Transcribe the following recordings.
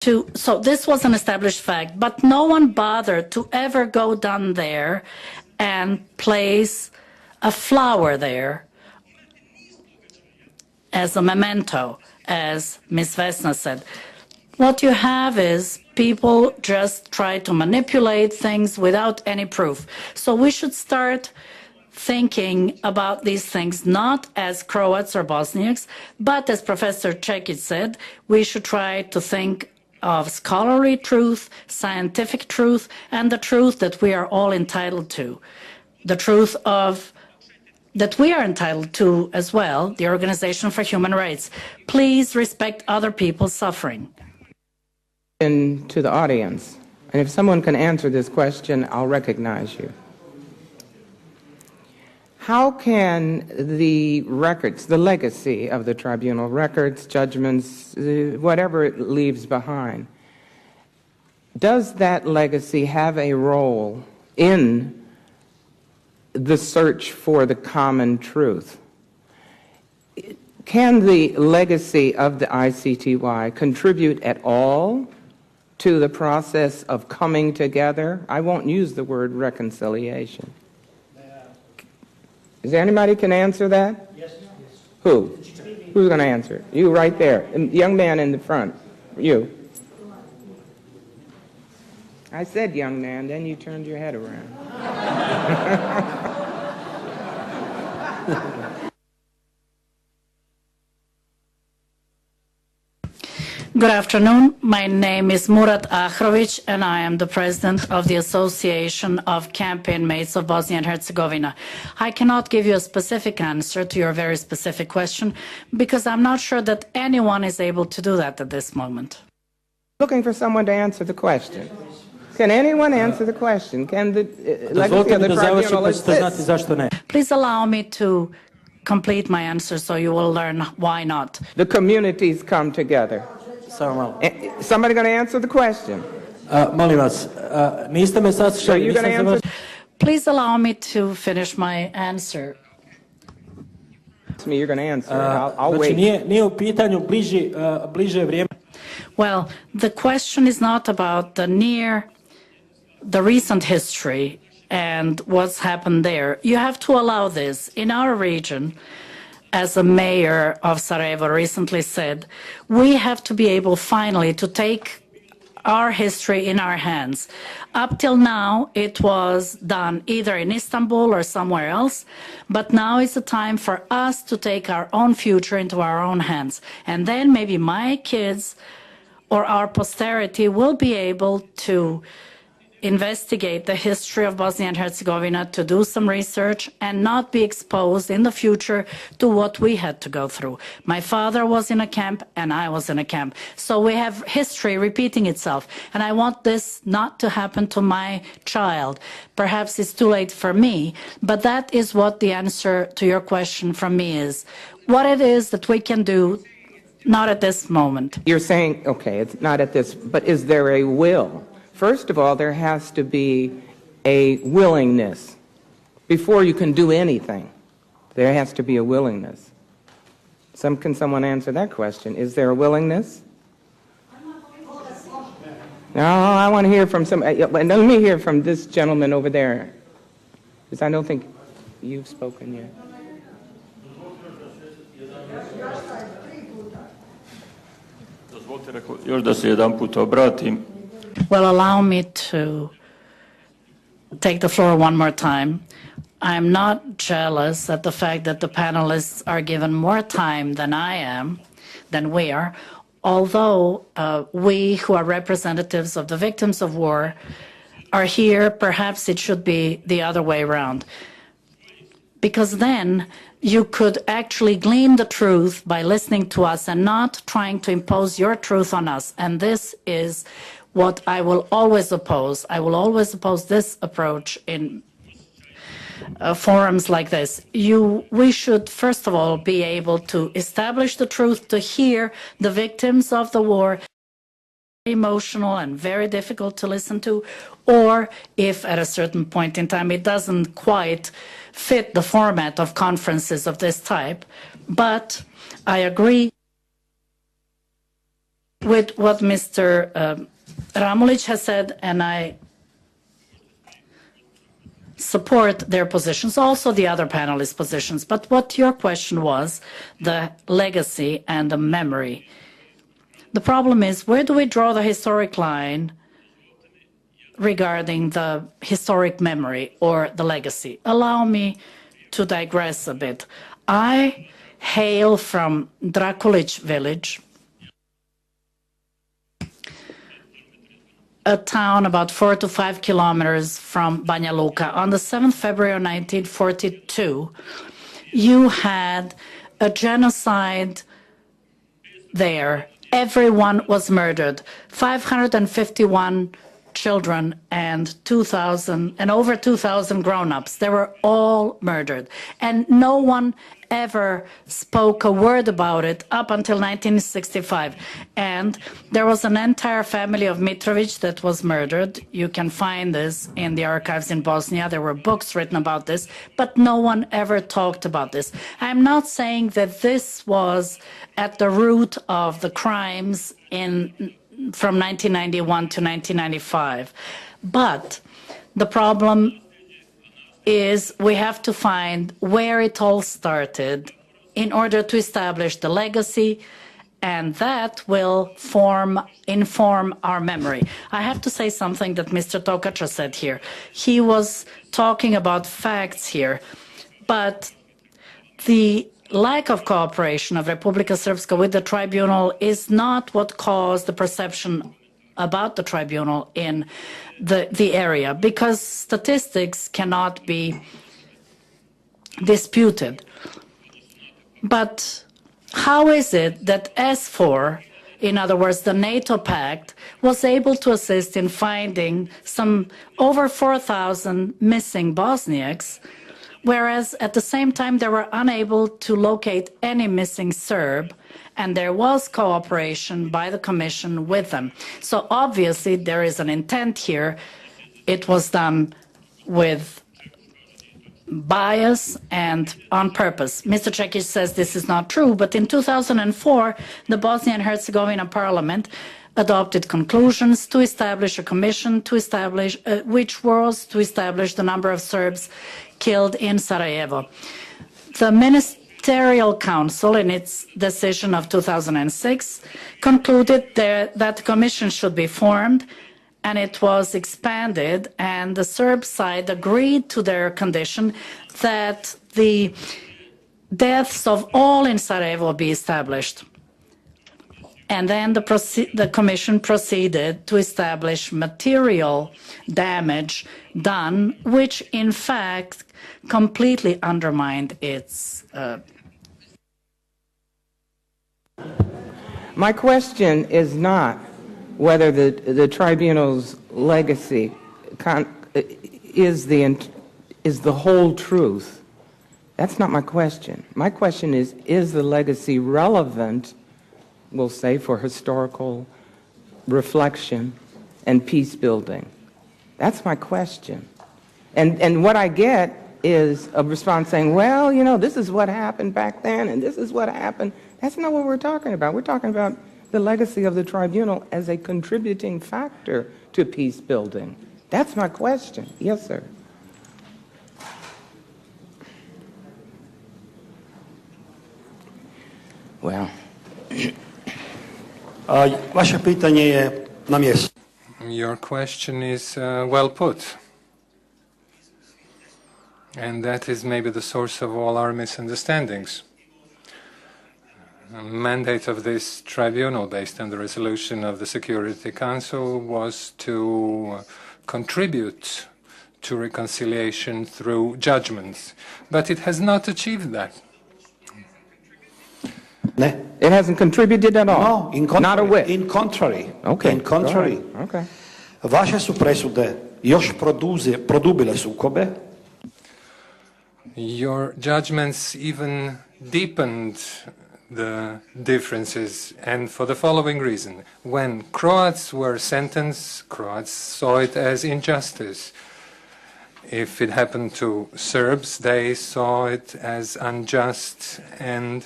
So this was an established fact, but no one bothered to ever go down there and place a flower there as a memento, as Ms. Vesna said. What you have is people just try to manipulate things without any proof. So we should start thinking about these things not as Croats or Bosniaks, but as Professor Čekić said, we should try to think of scholarly truth, scientific truth, and the truth that we are all entitled to. The truth of that we are entitled to as well, the Organization for Human Rights. Please respect other people's suffering. To the audience, and if someone can answer this question, I'll recognize you. How can the records, the legacy of the tribunal, records, judgments, whatever it leaves behind, does that legacy have a role in the search for the common truth? Can the legacy of the ICTY contribute at all to the process of coming together? I won't use the word reconciliation. Is there anybody can answer that? Yes. Who? Who's going to answer it? You right there. The young man in the front. You. I said young man, then you turned your head around. Good afternoon. My name is Murat Ahrović, and I am the president of the Association of Camp Inmates of Bosnia and Herzegovina. I cannot give you a specific answer to your very specific question because I'm not sure that anyone is able to do that at this moment. Looking for someone to answer the question. Can anyone answer the question? Can the legacy of the tribunal exist? Please allow me to complete my answer so you will learn why not. The communities come together. Somebody going to answer the question? So you're going to answer? Please allow me to finish my answer. You're going to answer. I'll wait. Well, the question is not about the recent history and what's happened there. You have to allow this. In our region, as a mayor of Sarajevo recently said, we have to be able finally to take our history in our hands. Up till now, it was done either in Istanbul or somewhere else, but now is the time for us to take our own future into our own hands. And then maybe my kids or our posterity will be able to investigate the history of Bosnia and Herzegovina, to do some research and not be exposed in the future to what we had to go through. My father was in a camp and I was in a camp. So we have history repeating itself. And I want this not to happen to my child. Perhaps it's too late for me, but that is what the answer to your question from me is. What it is that we can do, not at this moment. You're saying, okay, it's not at this, but is there a will? First of all, there has to be a willingness. Before you can do anything, there has to be a willingness. Can someone answer that question? Is there a willingness? No, I want to hear from let me hear from this gentleman over there, because I don't think you've spoken yet. Well, allow me to take the floor one more time. I'm not jealous at the fact that the panelists are given more time than I am, than we are, although we who are representatives of the victims of war are here, perhaps it should be the other way around. Because then you could actually glean the truth by listening to us and not trying to impose your truth on us. And this is what I will always oppose. I will always oppose this approach in forums like this. We should, first of all, be able to establish the truth, to hear the victims of the war, emotional and very difficult to listen to, or if at a certain point in time it doesn't quite fit the format of conferences of this type. But I agree with what Mr. Ramulic has said, and I support their positions, also the other panelists' positions. But what your question was, the legacy and the memory. The problem is, where do we draw the historic line regarding the historic memory or the legacy? Allow me to digress a bit. I hail from Drakulic village, a town about 4 to 5 kilometers from Banja Luka. On the 7th February 1942, you had a genocide there. Everyone was murdered. 551 children and over 2,000 grown-ups. They were all murdered. And no one ever spoke a word about it up until 1965. And there was an entire family of Mitrovic that was murdered. You can find this in the archives in Bosnia. There were books written about this, but no one ever talked about this. I'm not saying that this was at the root of the crimes from 1991 to 1995. But the problem is we have to find where it all started in order to establish the legacy, and that will inform our memory. I have to say something that Mr. Tokac said here. He was talking about facts here, but the lack of cooperation of Republika Srpska with the tribunal is not what caused the perception about the tribunal in the area, because statistics cannot be disputed. But how is it that S4, in other words, the NATO pact, was able to assist in finding some over 4,000 missing Bosniaks, whereas at the same time they were unable to locate any missing Serb, and there was cooperation by the Commission with them. So obviously there is an intent here. It was done with bias and on purpose. Mr. Cekic says this is not true, but in 2004, the Bosnia and Herzegovina Parliament adopted conclusions to establish a commission which was to establish the number of Serbs killed in Sarajevo. The Ministerial Council, in its decision of 2006, concluded that the commission should be formed, and it was expanded, and the Serb side agreed to their condition that the deaths of all in Sarajevo be established. And then the commission proceeded to establish material damage done, which in fact completely undermined its. My question is not whether the tribunal's legacy is the whole truth. That's not my question. My question is the legacy relevant, we'll say, for historical reflection and peace building? That's my question. And what I get is a response saying, well, you know, this is what happened back then and this is what happened. That's not what we're talking about. We're talking about the legacy of the tribunal as a contributing factor to peace building. That's my question. Yes, sir. Well. Vaše pitanje je na mjestu. Your question is well put. And that is maybe the source of all our misunderstandings. The mandate of this tribunal, based on the resolution of the Security Council, was to contribute to reconciliation through judgments. But it has not achieved that. Ne. It hasn't contributed at all? No, not a whit? In contrary. Okay. In contrary. Okay. Vaše su presude još produbile sukobe. Your judgments even deepened the differences, and for the following reason. When Croats were sentenced, Croats saw it as injustice. If it happened to Serbs, they saw it as unjust and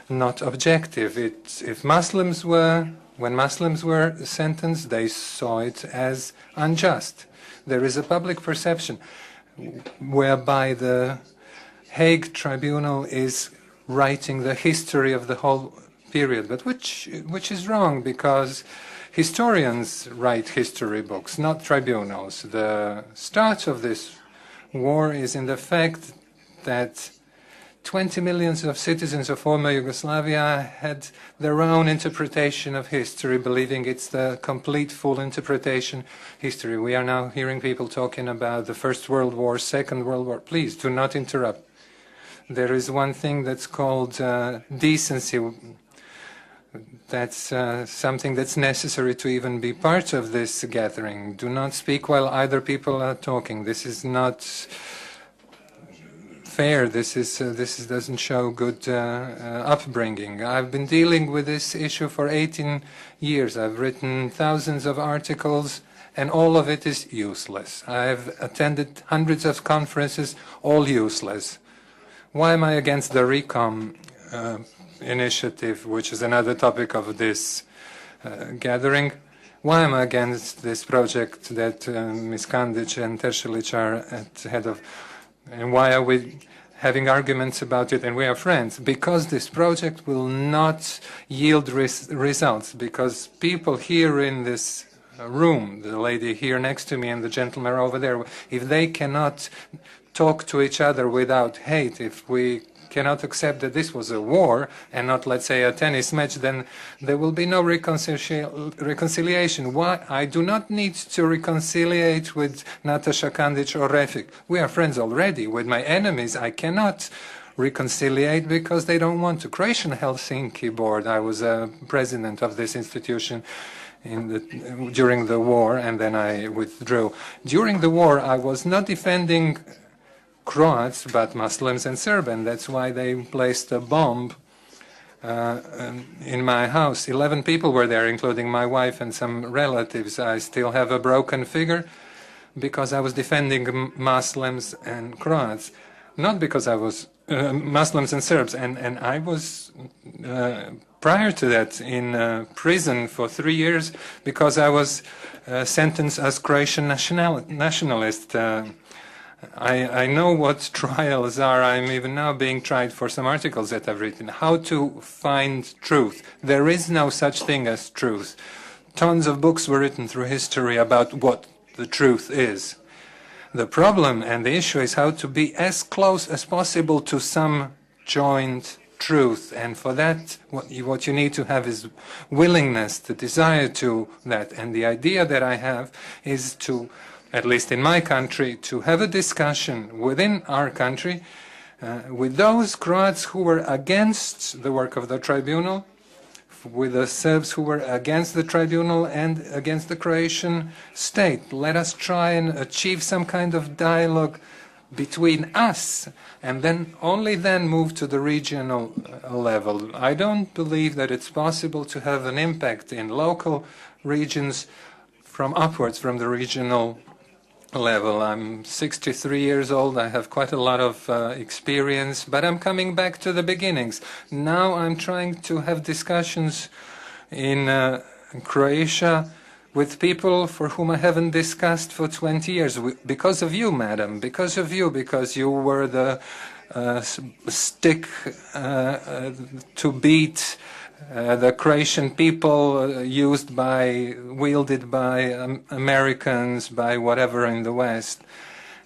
not objective. If Muslims were When Muslims were sentenced, they saw it as unjust. There is a public perception whereby the Hague Tribunal is writing the history of the whole period, but which is wrong, because historians write history books, not tribunals. The start of this war is in the fact that 20 million of citizens of former Yugoslavia had their own interpretation of history, believing it's the complete, full interpretation history. We are now hearing people talking about the First World War, Second World War. Please do not interrupt. There is one thing that's called decency. That's something that's necessary to even be part of this gathering. Do not speak while other people are talking. This is not fair. This doesn't show good upbringing. I've been dealing with this issue for 18 years. I've written thousands of articles, and all of it is useless. I've attended hundreds of conferences, all useless. Why am I against the RECOM initiative, which is another topic of this gathering? Why am I against this project that Ms. Kandic and Teršelić are at the head of? And why are we having arguments about it, and we are friends? Because this project will not yield results, because people here in this room, the lady here next to me and the gentleman over there, if they cannot talk to each other without hate, if we cannot accept that this was a war and not, let's say, a tennis match, then there will be no reconciliation. Why? I do not need to reconciliate with Nataša Kandic or Refik. We are friends already. With my enemies, I cannot reconciliate because they don't want to. Croatian Helsinki board, I was a president of this institution during the war, and then I withdrew. During the war, I was not defending Croats, but Muslims and Serbs, and that's why they placed a bomb in my house. 11 people were there, including my wife and some relatives. I still have a broken figure because I was defending Muslims and Croats, not because I was Muslims and Serbs. And I was, prior to that, in prison for 3 years because I was sentenced as Croatian nationalist. I know what trials are. I'm even now being tried for some articles that I've written. How to find truth. There is no such thing as truth. Tons of books were written through history about what the truth is. The problem and the issue is how to be as close as possible to some joint truth. And for that, what you need to have is willingness, the desire to that. And the idea that I have is to, at least in my country, to have a discussion within our country with those Croats who were against the work of the tribunal, with the Serbs who were against the tribunal and against the Croatian state. Let us try and achieve some kind of dialogue between us, and then only then move to the regional level. I don't believe that it's possible to have an impact in local regions from upwards, from the regional level. I'm 63 years old. I have quite a lot of experience, but I'm coming back to the beginnings. Now I'm trying to have discussions in Croatia with people for whom I haven't discussed for 20 years. Because of you, madam, because of you, because you were the stick to beat the Croatian people, wielded by Americans, by whatever in the West.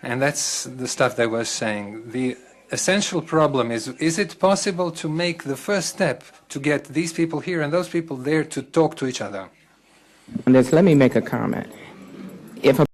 And that's the stuff they were saying. The essential problem is it possible to make the first step to get these people here and those people there to talk to each other? On this, let me make a comment. If a